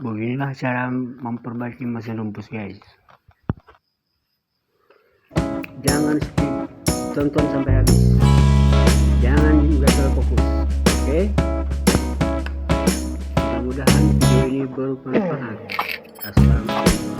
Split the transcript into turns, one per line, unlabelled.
Beginilah cara memperbaiki mesin rumput, guys. Jangan skip, tonton sampai habis. Jangan juga terfokus. Oke? Mudah-mudahan video ini bermanfaat. Assalamualaikum.